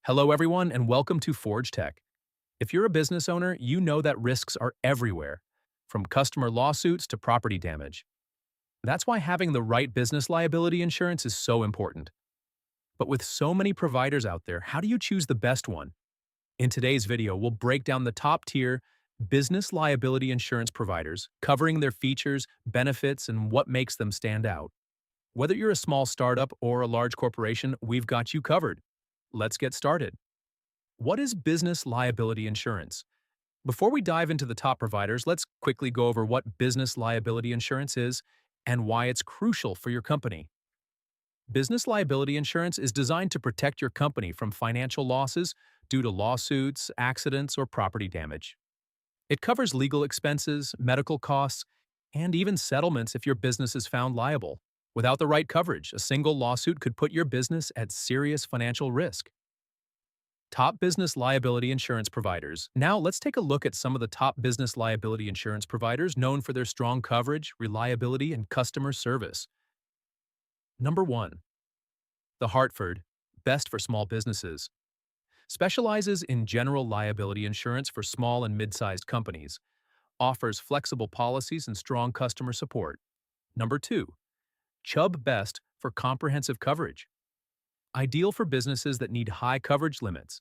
Hello everyone and welcome to Forge Tech. If you're a business owner, you know that risks are everywhere, from customer lawsuits to property damage. That's why having the right business liability insurance is so important. But with so many providers out there, how do you choose the best one? In today's video, we'll break down the top-tier business liability insurance providers, covering their features, benefits, and what makes them stand out. Whether you're a small startup or a large corporation, we've got you covered. Let's get started. What is business liability insurance? Before we dive into the top providers, let's quickly go over what business liability insurance is and why it's crucial for your company. Business liability insurance is designed to protect your company from financial losses due to lawsuits, accidents, or property damage. It covers legal expenses, medical costs, and even settlements if your business is found liable. Without the right coverage, a single lawsuit could put your business at serious financial risk. Top business liability insurance providers. Now let's take a look at some of the top business liability insurance providers known for their strong coverage, reliability, and customer service. Number 1. The Hartford, best for small businesses. Specializes in general liability insurance for small and mid-sized companies. Offers flexible policies and strong customer support. Number 2. Chubb Best for comprehensive coverage. Ideal for businesses that need high coverage limits.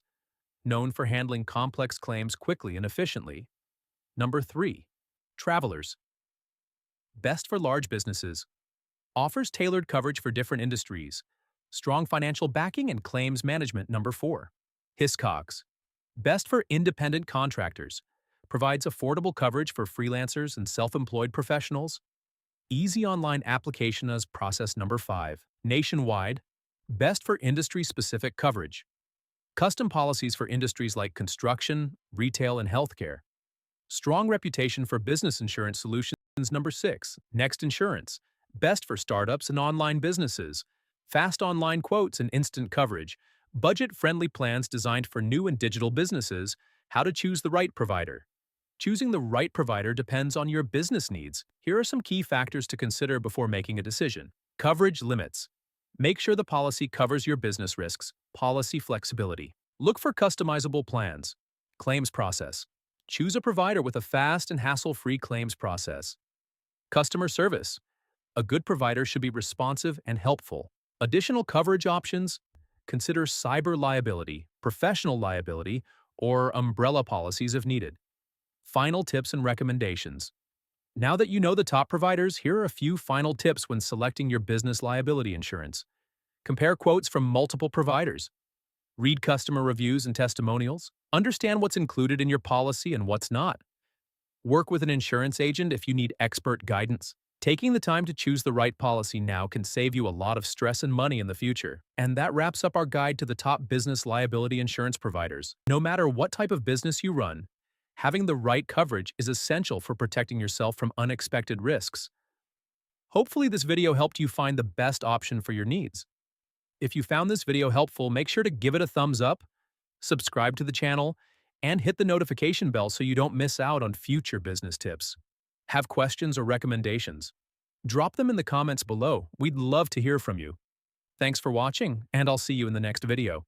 Known for handling complex claims quickly and efficiently. Number 3. Travelers. Best for large businesses. Offers tailored coverage for different industries. Strong financial backing and claims management. Number 4. Hiscox. Best for independent contractors. Provides affordable coverage for freelancers and self-employed professionals. Easy online application as process. Number 5. Nationwide. Best for industry-specific coverage. Custom policies for industries like construction, retail, and healthcare. Strong reputation for business insurance solutions. Number 6. Next Insurance. Best for startups and online businesses. Fast online quotes and instant coverage. Budget-friendly plans designed for new and digital businesses. How to choose the right provider. Choosing the right provider depends on your business needs. Here are some key factors to consider before making a decision. Coverage limits. Make sure the policy covers your business risks. Policy flexibility. Look for customizable plans. Claims process. Choose a provider with a fast and hassle-free claims process. Customer service. A good provider should be responsive and helpful. Additional coverage options. Consider cyber liability, professional liability, or umbrella policies if needed. Final tips and recommendations. Now that you know the top providers, here are a few final tips when selecting your business liability insurance. Compare quotes from multiple providers. Read customer reviews and testimonials. Understand what's included in your policy and what's not. Work with an insurance agent if you need expert guidance. Taking the time to choose the right policy now can save you a lot of stress and money in the future. And that wraps up our guide to the top business liability insurance providers. No matter what type of business you run, having the right coverage is essential for protecting yourself from unexpected risks. Hopefully this video helped you find the best option for your needs. If you found this video helpful, make sure to give it a thumbs up, subscribe to the channel, and hit the notification bell so you don't miss out on future business tips. Have questions or recommendations? Drop them in the comments below. We'd love to hear from you. Thanks for watching, and I'll see you in the next video.